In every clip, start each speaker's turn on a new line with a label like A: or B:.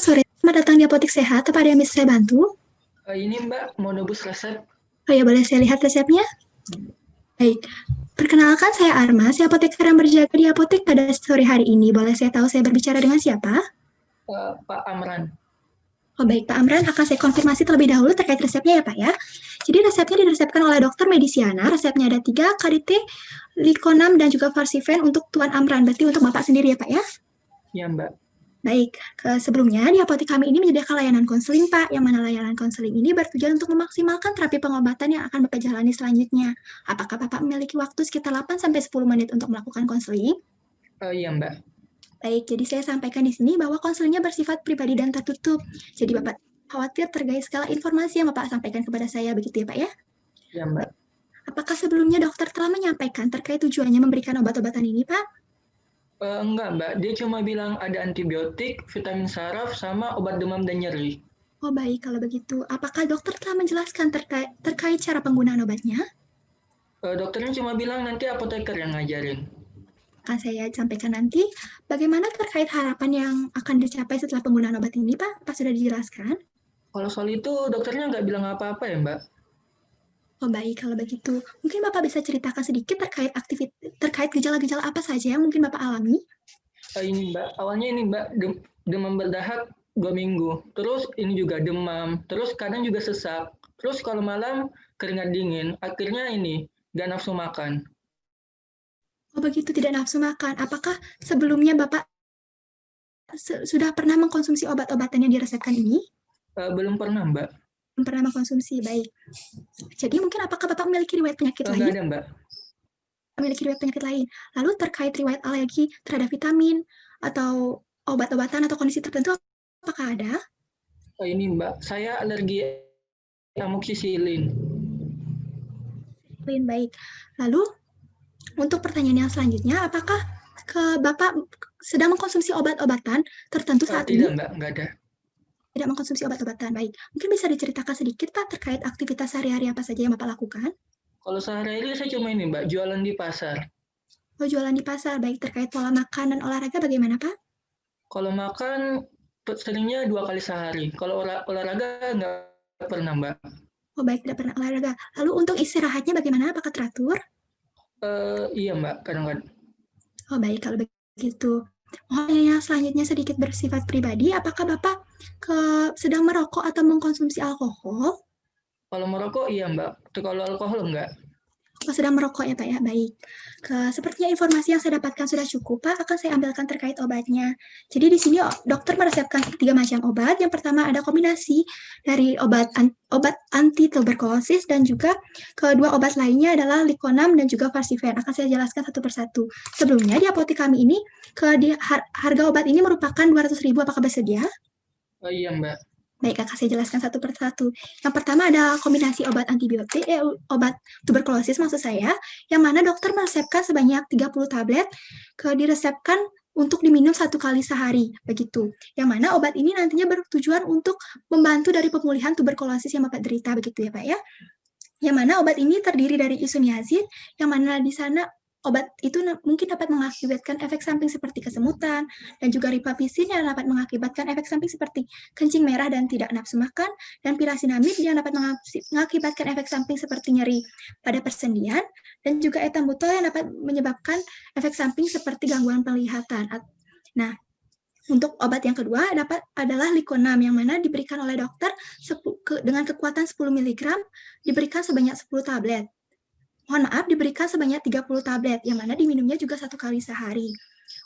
A: sore, selamat datang di Apotek Sehat. Apa ada yang bisa saya bantu?
B: Ini Mbak, mau nebus resep.
A: Oh ya, boleh saya lihat resepnya? Baik. Perkenalkan, saya Arma, saya apoteker yang berjaga di apotek pada sore hari ini. Boleh saya tahu saya berbicara dengan siapa?
B: Pak Amran.
A: Oh baik, Pak Amran, akan saya konfirmasi terlebih dahulu terkait resepnya ya Pak ya. Jadi resepnya diresepkan oleh dokter Medisiana, resepnya ada 3, KDT, Likonam, dan juga Farsifen untuk Tuan Amran, berarti untuk Bapak sendiri ya Pak ya?
B: Ya Mbak.
A: Baik, sebelumnya di apotek kami ini menyediakan layanan konseling Pak, yang mana layanan konseling ini bertujuan untuk memaksimalkan terapi pengobatan yang akan Bapak jalani selanjutnya. Apakah Bapak memiliki waktu sekitar 8-10 menit untuk melakukan konseling?
B: Iya Mbak.
A: Baik, jadi saya sampaikan di sini bahwa konselingnya bersifat pribadi dan tertutup. Jadi Bapak khawatir terkait segala informasi yang Bapak sampaikan kepada saya, begitu ya Pak ya?
B: Ya Mbak.
A: Apakah sebelumnya dokter telah menyampaikan terkait tujuannya memberikan obat-obatan ini Pak?
B: Enggak Mbak, dia cuma bilang ada antibiotik, vitamin saraf, sama obat demam dan nyeri.
A: Oh baik, kalau begitu, apakah dokter telah menjelaskan terkait cara penggunaan obatnya?
B: Dokternya cuma bilang nanti apoteker yang ngajarin.
A: Akan saya sampaikan nanti. Bagaimana terkait harapan yang akan dicapai setelah penggunaan obat ini, Pak? Apa sudah dijelaskan?
B: Kalau soal itu dokternya nggak bilang apa-apa ya Mbak.
A: Oh baik, kalau begitu. Mungkin Bapak bisa ceritakan sedikit terkait gejala-gejala apa saja yang mungkin Bapak alami?
B: Ini Mbak, awalnya ini Mbak, demam berdahak 2 minggu. Terus ini juga demam. Terus kadang juga sesak. Terus kalau malam keringat dingin. Akhirnya ini nggak nafsu makan.
A: Oh begitu, tidak nafsu makan. Apakah sebelumnya Bapak sudah pernah mengkonsumsi obat-obatan yang diresepkan ini?
B: Belum pernah Mbak.
A: Belum pernah mengkonsumsi, baik. Jadi mungkin apakah Bapak memiliki riwayat penyakit
B: Nggak
A: lain?
B: ada Mbak.
A: Memiliki riwayat penyakit lain. Lalu terkait riwayat alergi terhadap vitamin atau obat-obatan atau kondisi tertentu, apakah ada?
B: Ini Mbak, saya alergi amoxicillin.
A: Baik. Lalu untuk pertanyaan yang selanjutnya, apakah Bapak sedang mengkonsumsi obat-obatan tertentu saat
B: Tidak
A: ini?
B: Mbak, nggak ada.
A: Tidak mengkonsumsi obat-obatan, baik. Mungkin bisa diceritakan sedikit Pak terkait aktivitas sehari-hari apa saja yang Bapak lakukan?
B: Kalau sehari-hari saya cuma ini Mbak, jualan di pasar.
A: Oh, jualan di pasar, baik. Terkait pola makan dan olahraga bagaimana Pak?
B: Kalau makan seringnya 2 kali sehari. Kalau olahraga nggak pernah Mbak.
A: Oh, baik, tidak pernah olahraga. Lalu untuk istirahatnya bagaimana? Apakah teratur?
B: Iya Mbak, kadang-kadang.
A: Oh, baik, kalau begitu. Oh, yang selanjutnya sedikit bersifat pribadi, apakah Bapak sedang merokok atau mengkonsumsi alkohol?
B: Kalau merokok iya Mbak, kalau alkohol enggak.
A: Oh, sedang merokok ya Pak ya, baik. Sepertinya informasi yang saya dapatkan sudah cukup Pak, akan saya ambilkan terkait obatnya. Jadi di sini dokter meresepkan 3 macam obat. Yang pertama ada kombinasi dari obat anti tuberkulosis dan juga kedua obat lainnya adalah Likonam dan juga Farsifen. Akan saya jelaskan satu persatu. Sebelumnya di apotek kami ini harga obat ini merupakan 200.000, apakah bersedia?
B: Iya Mbak.
A: Baik, akan saya jelaskan satu persatu. Yang pertama ada kombinasi obat antibiotik, obat tuberkulosis maksud saya, yang mana dokter meresepkan sebanyak 30 tablet, diresepkan untuk diminum 1 kali sehari, begitu. Yang mana obat ini nantinya bertujuan untuk membantu dari pemulihan tuberkulosis yang Bapak derita, begitu ya Pak ya. Yang mana obat ini terdiri dari isoniazid, yang mana di sana obat itu mungkin dapat mengakibatkan efek samping seperti kesemutan, dan juga rifampicin yang dapat mengakibatkan efek samping seperti kencing merah dan tidak nafsu makan, dan pirasinamid yang dapat mengakibatkan efek samping seperti nyeri pada persendian, dan juga etambutol yang dapat menyebabkan efek samping seperti gangguan penglihatan. Nah, untuk obat yang kedua adalah Likonam yang mana diberikan oleh dokter dengan kekuatan 10 mg diberikan sebanyak 10 tablet. Mohon maaf, diberikan sebanyak 30 tablet yang mana diminumnya juga 1 kali sehari.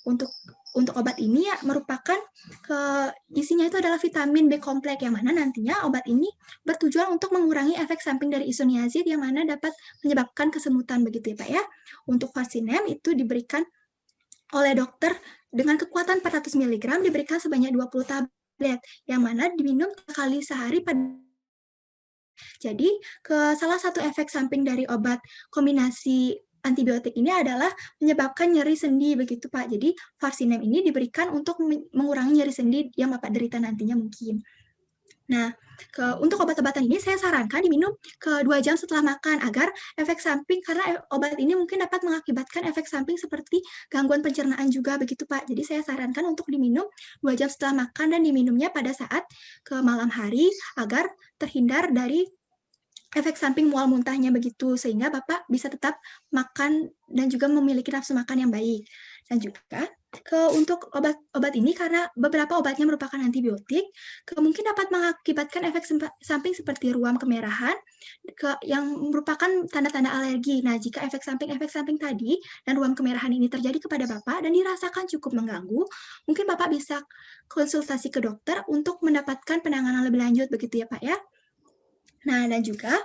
A: Untuk obat ini ya merupakan isinya itu adalah vitamin B kompleks yang mana nantinya obat ini bertujuan untuk mengurangi efek samping dari isoniazid yang mana dapat menyebabkan kesemutan, begitu ya Pak ya. Untuk Fasinem itu diberikan oleh dokter dengan kekuatan 400 mg diberikan sebanyak 20 tablet yang mana diminum sekali sehari pada. Jadi salah satu efek samping dari obat kombinasi antibiotik ini adalah menyebabkan nyeri sendi, begitu Pak. Jadi Farsinem ini diberikan untuk mengurangi nyeri sendi yang Bapak derita nantinya mungkin. Nah, untuk obat-obatan ini saya sarankan diminum ke 2 jam setelah makan agar efek samping karena obat ini mungkin dapat mengakibatkan efek samping seperti gangguan pencernaan juga begitu, Pak. Jadi saya sarankan untuk diminum 2 jam setelah makan dan diminumnya pada saat ke malam hari agar terhindar dari efek samping mual muntahnya begitu, sehingga Bapak bisa tetap makan dan juga memiliki nafsu makan yang baik. Dan juga untuk obat ini karena beberapa obatnya merupakan antibiotik, mungkin dapat mengakibatkan efek samping seperti ruam kemerahan yang merupakan tanda-tanda alergi. Nah, jika efek samping tadi dan ruam kemerahan ini terjadi kepada Bapak dan dirasakan cukup mengganggu, mungkin Bapak bisa konsultasi ke dokter untuk mendapatkan penanganan lebih lanjut begitu ya, Pak ya. Nah, dan juga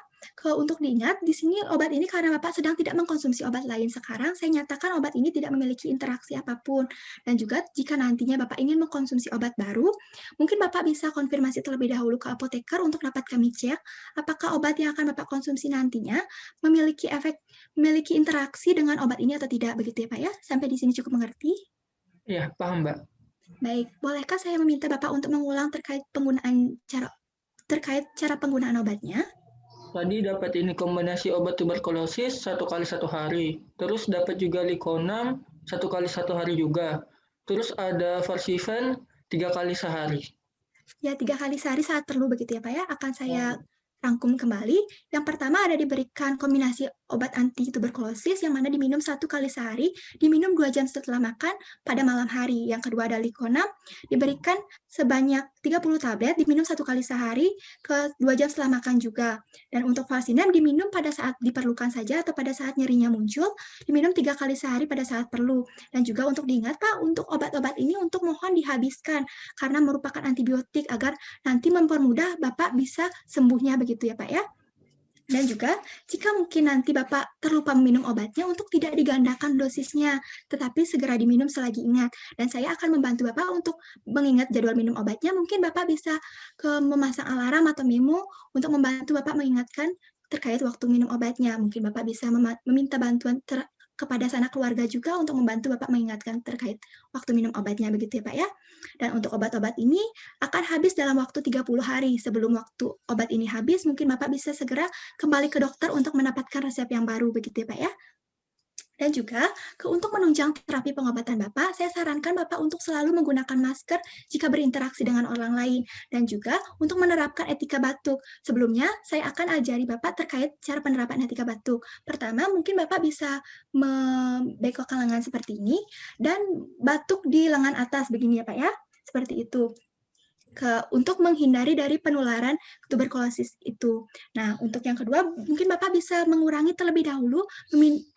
A: untuk diingat, di sini obat ini karena Bapak sedang tidak mengkonsumsi obat lain sekarang, saya nyatakan obat ini tidak memiliki interaksi apapun. Dan juga jika nantinya Bapak ingin mengkonsumsi obat baru, mungkin Bapak bisa konfirmasi terlebih dahulu ke apoteker untuk dapat kami cek apakah obat yang akan Bapak konsumsi nantinya memiliki interaksi dengan obat ini atau tidak, begitu ya Pak ya? Sampai di sini cukup mengerti?
B: Iya, paham, Mbak.
A: Baik, bolehkah saya meminta Bapak untuk mengulang terkait cara penggunaan obatnya?
B: Tadi dapat ini kombinasi obat tuberkulosis 1 kali 1 hari. Terus dapat juga Likonam 1 kali 1 hari juga. Terus ada Versifen 3 kali sehari.
A: Ya, 3 kali sehari saat perlu begitu ya, Pak ya? Akan saya rangkum kembali. Yang pertama ada diberikan kombinasi obat anti tuberkulosis yang mana diminum 1 kali sehari, diminum 2 jam setelah makan pada malam hari. Yang kedua ada Likonam, diberikan sebanyak 30 tablet, diminum 1 kali sehari ke 2 jam setelah makan juga. Dan untuk Valsinam diminum pada saat diperlukan saja atau pada saat nyerinya muncul, diminum 3 kali sehari pada saat perlu. Dan juga untuk diingat Pak, untuk obat-obat ini untuk mohon dihabiskan karena merupakan antibiotik agar nanti mempermudah Bapak bisa sembuhnya begitu ya Pak ya. Dan juga jika mungkin nanti Bapak terlupa meminum obatnya untuk tidak digandakan dosisnya, tetapi segera diminum selagi ingat. Dan saya akan membantu Bapak untuk mengingat jadwal minum obatnya. Mungkin Bapak bisa memasang alarm atau memo untuk membantu Bapak mengingatkan terkait waktu minum obatnya. Mungkin Bapak bisa meminta bantuan kepada sanak keluarga juga untuk membantu Bapak mengingatkan terkait waktu minum obatnya begitu ya Pak ya. Dan untuk obat-obat ini akan habis dalam waktu 30 hari. Sebelum waktu obat ini habis, mungkin Bapak bisa segera kembali ke dokter untuk mendapatkan resep yang baru begitu ya Pak ya. Dan juga untuk menunjang terapi pengobatan Bapak, saya sarankan Bapak untuk selalu menggunakan masker jika berinteraksi dengan orang lain dan juga untuk menerapkan etika batuk. Sebelumnya, saya akan ajari Bapak terkait cara penerapan etika batuk. Pertama, mungkin Bapak bisa membengkokkan lengan seperti ini dan batuk di lengan atas begini ya Pak ya. Seperti itu. Untuk menghindari dari penularan tuberkulosis itu. Nah, untuk yang kedua, mungkin Bapak bisa mengurangi terlebih dahulu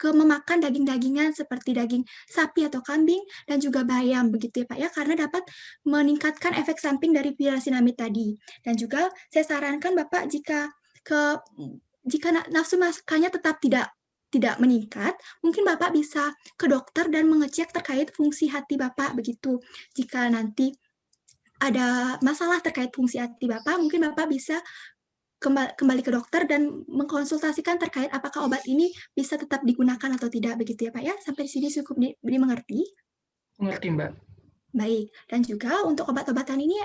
A: memakan daging-dagingan seperti daging sapi atau kambing dan juga bayam, begitu ya Pak ya, karena dapat meningkatkan efek samping dari pirasinamid tadi. Dan juga saya sarankan Bapak jika nafsu makannya tetap tidak meningkat, mungkin Bapak bisa ke dokter dan mengecek terkait fungsi hati Bapak begitu. Jika nanti ada masalah terkait fungsi hati Bapak, mungkin Bapak bisa kembali ke dokter dan mengkonsultasikan terkait apakah obat ini bisa tetap digunakan atau tidak, begitu ya Pak ya? Sampai di sini cukup dimengerti?
B: Mengerti, Mbak.
A: Baik, dan juga untuk obat-obatan ini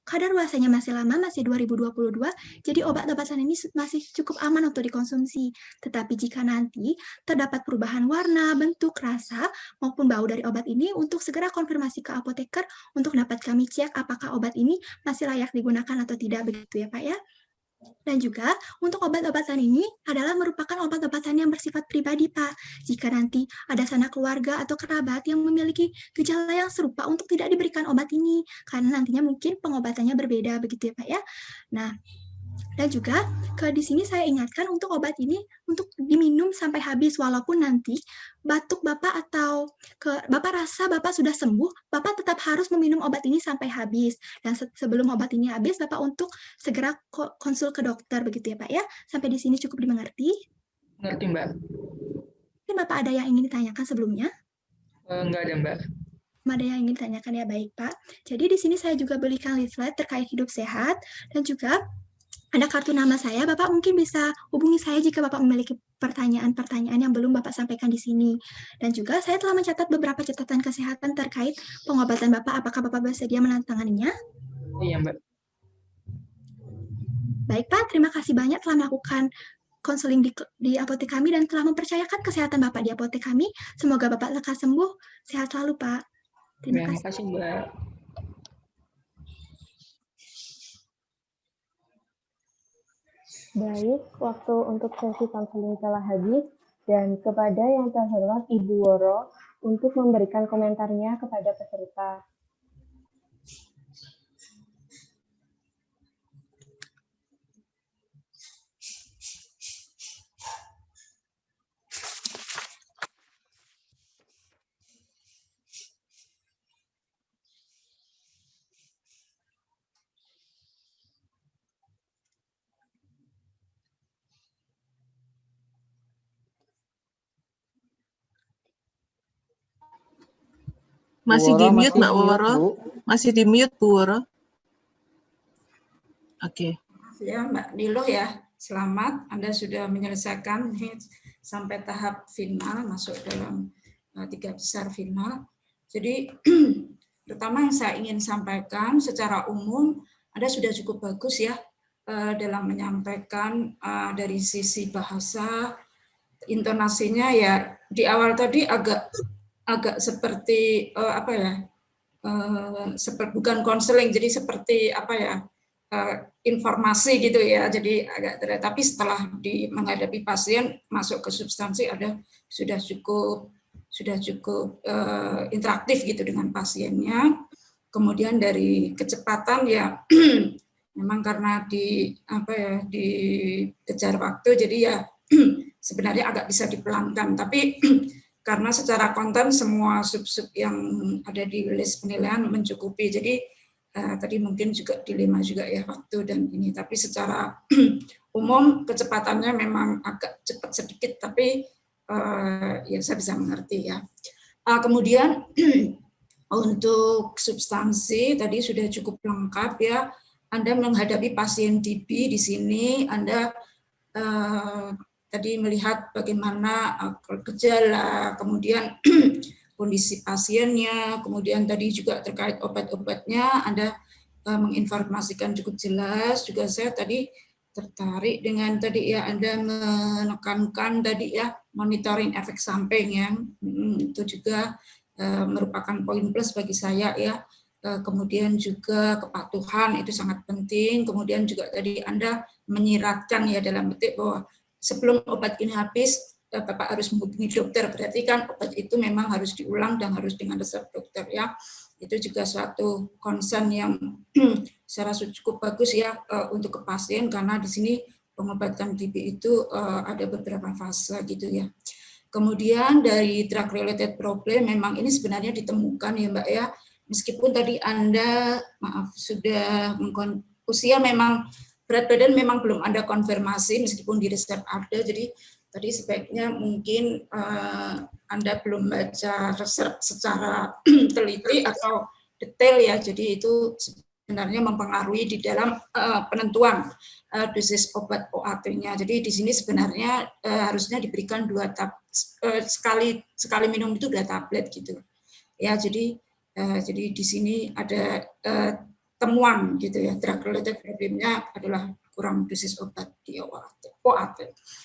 A: kadaluarsanya masih lama, masih 2022, jadi obat-obatan ini masih cukup aman untuk dikonsumsi. Tetapi jika nanti terdapat perubahan warna, bentuk, rasa, maupun bau dari obat ini, untuk segera konfirmasi ke apoteker untuk dapat kami cek apakah obat ini masih layak digunakan atau tidak, begitu ya Pak ya. Dan juga untuk obat-obatan ini adalah merupakan obat-obatan yang bersifat pribadi, Pak. Jika nanti ada sanak keluarga atau kerabat yang memiliki gejala yang serupa untuk tidak diberikan obat ini, karena nantinya mungkin pengobatannya berbeda, begitu ya Pak ya. Nah, dan juga di sini saya ingatkan untuk obat ini untuk diminum sampai habis walaupun nanti batuk Bapak atau Bapak rasa Bapak sudah sembuh, Bapak tetap harus meminum obat ini sampai habis. Dan sebelum obat ini habis, Bapak untuk segera konsul ke dokter begitu ya Pak ya. Sampai di sini cukup dimengerti?
B: Mengerti, Mbak.
A: Mungkin Bapak ada yang ingin ditanyakan sebelumnya?
B: Enggak ada, Mbak.
A: Ada yang ingin ditanyakan ya, baik Pak. Jadi di sini saya juga berikan leaflet terkait hidup sehat dan juga ada kartu nama saya, Bapak mungkin bisa hubungi saya jika Bapak memiliki pertanyaan-pertanyaan yang belum Bapak sampaikan di sini. Dan juga saya telah mencatat beberapa catatan kesehatan terkait pengobatan Bapak. Apakah Bapak bersedia menandatanganinya?
B: Iya, Mbak.
A: Baik Pak, terima kasih banyak telah melakukan konseling di apotek kami dan telah mempercayakan kesehatan Bapak di apotek kami. Semoga Bapak lekas sembuh. Sehat selalu Pak. Terima
B: Ya,
A: kasih.
B: makasih Mbak.
C: Baik, waktu untuk sesi konseling telah habis, dan kepada yang terhormat Ibu Woro untuk memberikan komentarnya kepada peserta.
D: Masih di mute Mbak
B: mute,
D: Woro?
B: Bu.
D: Masih di mute Bu Woro? Oke.
E: Ya Mbak Nilo ya, selamat Anda sudah menyelesaikan sampai tahap final, masuk dalam 3 besar final. Jadi pertama yang saya ingin sampaikan secara umum, Anda sudah cukup bagus ya dalam menyampaikan dari sisi bahasa, intonasinya ya di awal tadi agak seperti apa ya, seperti bukan konseling, jadi seperti apa ya, informasi gitu ya, jadi agak tapi setelah menghadapi pasien masuk ke substansi sudah cukup interaktif gitu dengan pasiennya. Kemudian dari kecepatan ya memang karena dikejar waktu, jadi ya sebenarnya agak bisa dipelankan, tapi karena secara konten semua sub-sub yang ada di list penilaian mencukupi, jadi tadi mungkin juga dilema juga ya waktu dan ini, tapi secara umum kecepatannya memang agak cepat sedikit, tapi ya saya bisa mengerti ya. Kemudian untuk substansi tadi sudah cukup lengkap ya. Anda menghadapi pasien TB di sini, Anda tadi melihat bagaimana gejala, kemudian kondisi pasiennya, kemudian tadi juga terkait obat-obatnya, Anda menginformasikan cukup jelas. Juga saya tadi tertarik dengan tadi ya Anda menekankan tadi ya monitoring efek samping ya, itu juga merupakan poin plus bagi saya ya. Kemudian juga kepatuhan itu sangat penting. Kemudian juga tadi Anda menyiratkan ya dalam petik bahwa sebelum obat ini habis Bapak harus menghubungi dokter, berarti kan obat itu memang harus diulang dan harus dengan resep dokter ya. Itu juga suatu concern yang saya rasa cukup bagus ya untuk ke pasien, karena di sini pengobatan TB itu ada beberapa fase gitu ya. Kemudian dari drug related problem memang ini sebenarnya ditemukan ya Mbak ya, meskipun tadi Anda sudah usia memang berat badan memang belum ada konfirmasi meskipun di resep ada, jadi tadi sebaiknya mungkin Anda belum baca resep secara teliti atau detail ya, jadi itu sebenarnya mempengaruhi di dalam penentuan dosis obat OAT-nya. Jadi di sini sebenarnya harusnya diberikan 2 sekali minum itu 2 tablet gitu. Ya, jadi di sini ada temuan gitu ya, drug related problemnya adalah kurang dosis obat di OAT.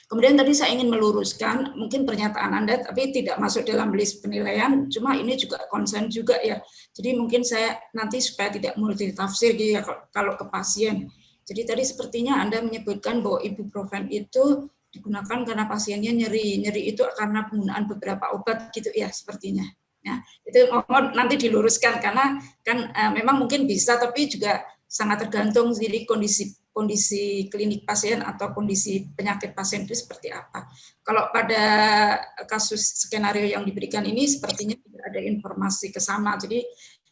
E: Kemudian tadi saya ingin meluruskan mungkin pernyataan Anda, tapi tidak masuk dalam list penilaian, cuma ini juga concern juga ya. Jadi mungkin saya nanti supaya tidak multitafsir gitu ya kalau ke pasien. Jadi tadi sepertinya Anda menyebutkan bahwa ibuprofen itu digunakan karena pasiennya nyeri itu karena penggunaan beberapa obat gitu ya sepertinya. Nah, itu mohon nanti diluruskan karena kan memang mungkin bisa, tapi juga sangat tergantung dari kondisi klinik pasien atau kondisi penyakit pasien itu seperti apa. Kalau pada kasus skenario yang diberikan ini sepertinya tidak ada informasi ke sana. Jadi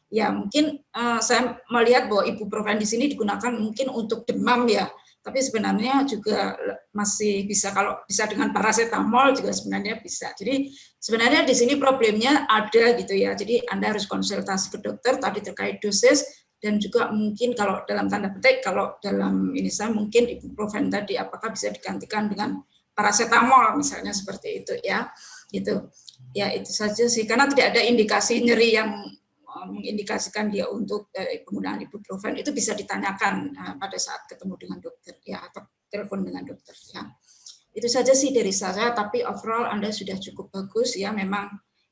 E: ya mungkin saya melihat bahwa ibuprofen di sini digunakan mungkin untuk demam ya. Tapi sebenarnya juga masih bisa, kalau bisa dengan paracetamol juga sebenarnya bisa. Jadi sebenarnya di sini problemnya ada gitu ya. Jadi Anda harus konsultasi ke dokter tadi terkait dosis, dan juga mungkin kalau dalam tanda petik, kalau dalam ini saya mungkin ibuprofen tadi apakah bisa digantikan dengan paracetamol misalnya seperti itu ya. Gitu. Ya itu saja sih, karena tidak ada indikasi nyeri yang mengindikasikan dia untuk penggunaan ibuprofen, itu bisa ditanyakan pada saat ketemu dengan dokter ya, atau telepon dengan dokter ya. Itu saja sih dari saya, tapi overall Anda sudah cukup bagus ya. Memang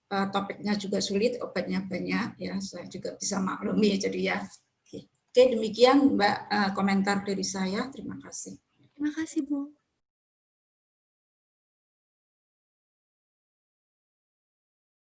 E: topiknya juga sulit, obatnya banyak ya, saya juga bisa maklumi jadi ya. Oke, demikian Mbak komentar dari saya. Terima kasih.
A: Terima kasih Bu.